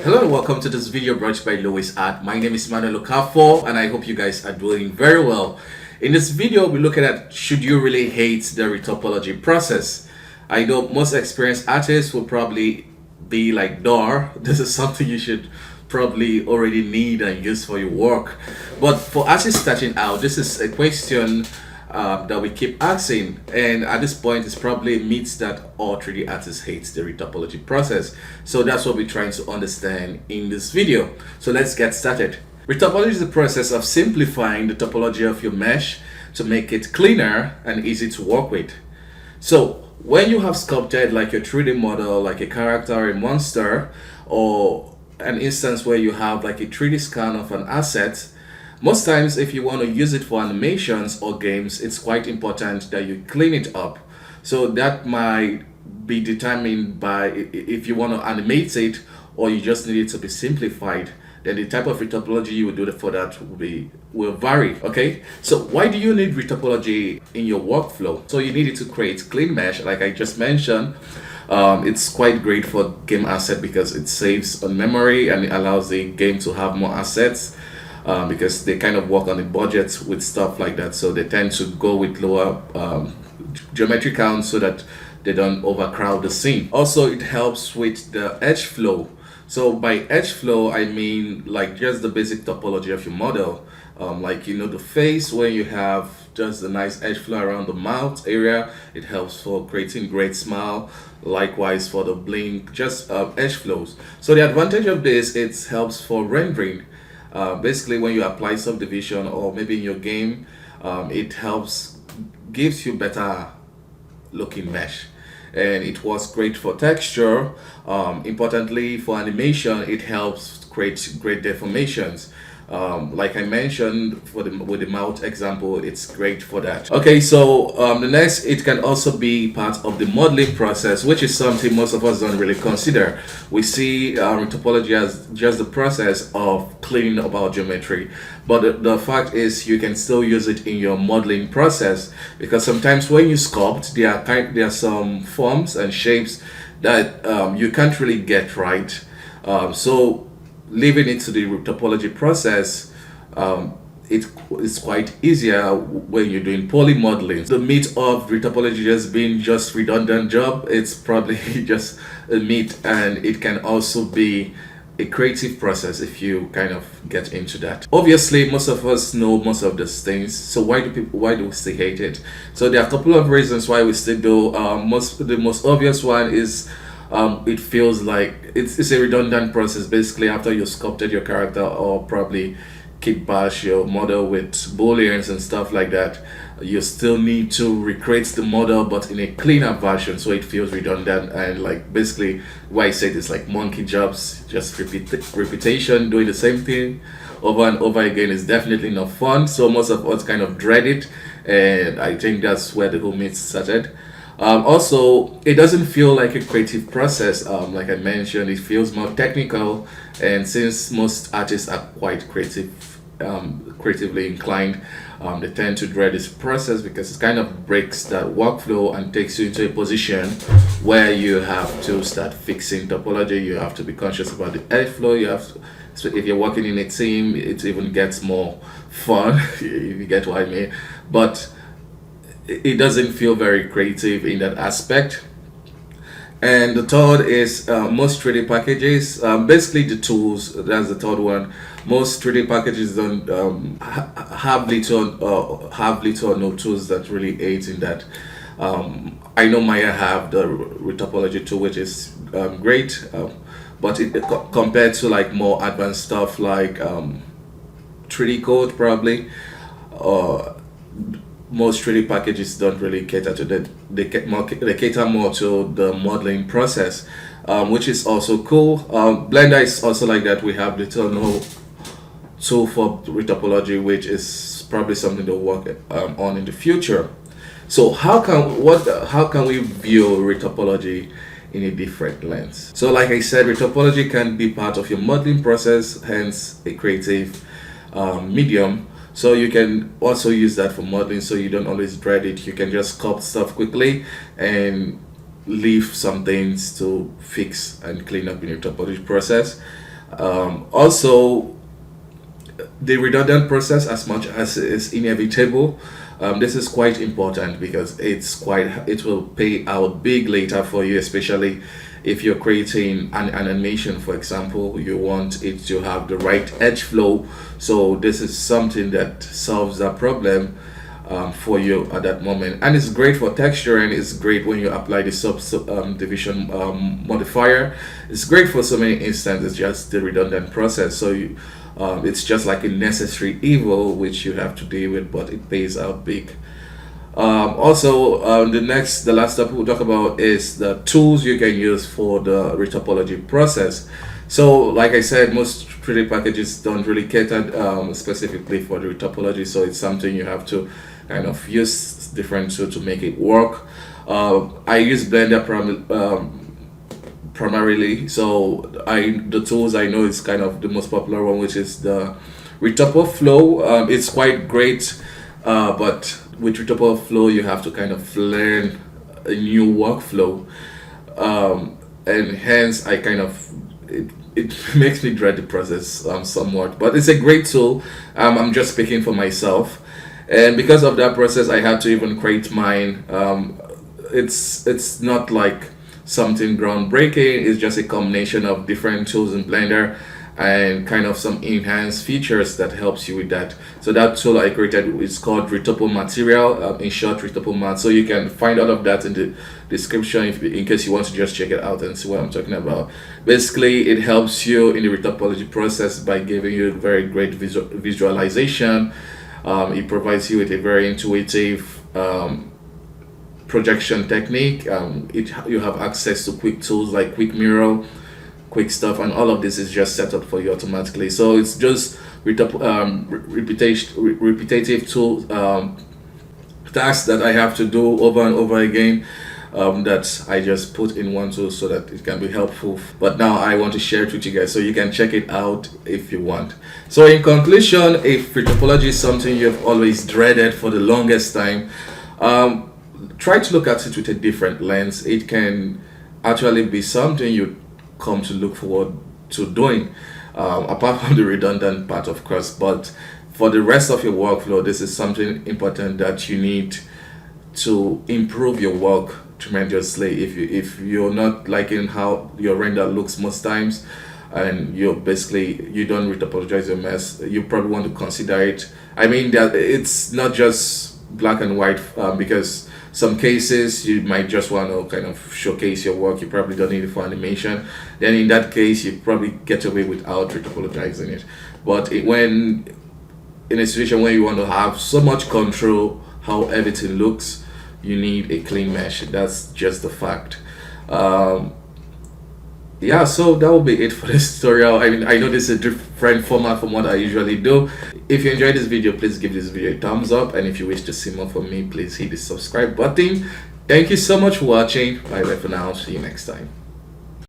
Hello and welcome to this video brought to you by Lois Art. My name is Manuel Okafo and I hope you guys are doing very well. In this video, we're looking at should you really hate the retopology process. I know most experienced artists will probably be like, "Door, this is something you should probably already need and use for your work." But for artists starting out, this is a question that we keep asking, and at this point it's probably a myth that all 3D artists hate the retopology process. So that's what we're trying to understand in this video. So let's get started. Retopology is the process of simplifying the topology of your mesh to make it cleaner and easy to work with. So when you have sculpted like your 3D model, like a character or a monster, or an instance where you have like a 3D scan of an asset, most times if you want to use it for animations or games, it's quite important that you clean it up. So that might be determined by if you want to animate it or you just need it to be simplified. Then the type of retopology you will do for that will vary. Okay, so why do you need retopology in your workflow? So you need it to create clean mesh, like I just mentioned. It's quite great for game asset because it saves on memory and it allows the game to have more assets. Because they kind of work on the budgets with stuff like that, so they tend to go with lower geometry counts so that they don't overcrowd the scene. Also, it helps with the edge flow. So by edge flow, I mean like just the basic topology of your model, like the face, where you have just a nice edge flow around the mouth area. It helps for creating great smile. Likewise for the blink, just edge flows. So the advantage of this, it helps for rendering. Basically, when you apply subdivision or maybe in your game, it gives you better looking mesh, and it was great for texture. Importantly, for animation, it helps create great deformations. Like I mentioned with the mouth example, it's great for that. Okay, so the next, it can also be part of the modeling process, which is something most of us don't really consider. We see retopology as just the process of cleaning up our geometry, but the fact is you can still use it in your modeling process, because sometimes when you sculpt, there are some forms and shapes that you can't really get right. So leaving it to the topology process, it's quite easier when you're doing poly modeling. The myth of retopology just being just redundant job, it's probably just a myth, and it can also be a creative process if you kind of get into that. Obviously, most of us know most of these things. So why do we still hate it? So there are a couple of reasons why we still do. The most obvious one is it feels like it's a redundant process. Basically, after you sculpted your character or probably kit bash your model with booleans and stuff like that, you still need to recreate the model but in a cleaner version, so it feels redundant. And like basically why I said it's like monkey jobs, just repetition, doing the same thing over and over again is definitely not fun. So most of us kind of dread it, and I think that's where the whole myth started. Also, it doesn't feel like a creative process. Like I mentioned, it feels more technical, and since most artists are quite creatively inclined, they tend to dread this process because it kind of breaks that workflow and takes you into a position where you have to start fixing topology. You have to be conscious about the airflow. So if you're working in a team, it even gets more fun, if you get what I mean. But it doesn't feel very creative in that aspect. And the third is most 3D packages, basically the tools. That's the third one. Most 3D packages don't have little or no tools that really aid in that. I know Maya have the retopology tool, which is great, but compared to like more advanced stuff like 3D code probably, most 3D packages don't really cater to that. They cater more to the modeling process, which is also cool. Blender is also like that. We have little no tool for retopology, which is probably something to work on in the future. So how can we view retopology in a different lens? So like I said, retopology can be part of your modeling process, hence a creative medium. So you can also use that for modeling, so you don't always dread it. You can just sculpt stuff quickly and leave some things to fix and clean up in your topology process. Also, the redundant process, as much as it is inevitable, this is quite important because it will pay out big later for you, especially if you're creating an animation. For example, you want it to have the right edge flow, so this is something that solves that problem for you at that moment. And it's great for texture, and it's great when you apply the division modifier. It's great for so many instances, just the redundant process. So it's just like a necessary evil which you have to deal with, but it pays out big. Also, the last step we'll talk about is the tools you can use for the retopology process. So, like I said, most 3D packages don't really cater specifically for the retopology, so it's something you have to kind of use different tools to make it work. I use Blender primarily, so the tools I know is kind of the most popular one, which is the Retopo Flow. It's quite great, but with Retopo Flow you have to kind of learn a new workflow, and hence I kind of it makes me dread the process somewhat, but it's a great tool. I'm just speaking for myself, and because of that process I had to even create mine. It's not like something groundbreaking. It's just a combination of different tools in Blender and kind of some enhanced features that helps you with that. So that tool I created is called Retopo Material, in short Retopo Mat. So you can find all of that in the description in case you want to just check it out and see what I'm talking about. Basically, it helps you in the retopology process by giving you very great visualization. It provides you with a very intuitive projection technique. You have access to quick tools like quick mirror, quick stuff, and all of this is just set up for you automatically. So it's just repetitive tool tasks that I have to do over and over again, that I just put in one tool so that it can be helpful. But now I want to share it with you guys so you can check it out if you want. So in conclusion, if retopology is something you've always dreaded for the longest time, try to look at it with a different lens. It can actually be something you come to look forward to doing, apart from the redundant part, of course. But for the rest of your workflow, this is something important that you need to improve your work tremendously. If you're not liking how your render looks most times, and you don't retopologize your mess, you probably want to consider it. I mean that it's not just black and white, because some cases you might just want to kind of showcase your work. You probably don't need it for animation. Then in that case, you probably get away without retopologizing it. But when in a situation where you want to have so much control how everything looks, you need a clean mesh. That's just the fact. Yeah, so that will be it for this tutorial. I mean, I know this is a different format from what I usually do. If you enjoyed this video, please give this video a thumbs up, and if you wish to see more from me, please hit the subscribe button. Thank you so much for watching. Bye bye for now. See you next time.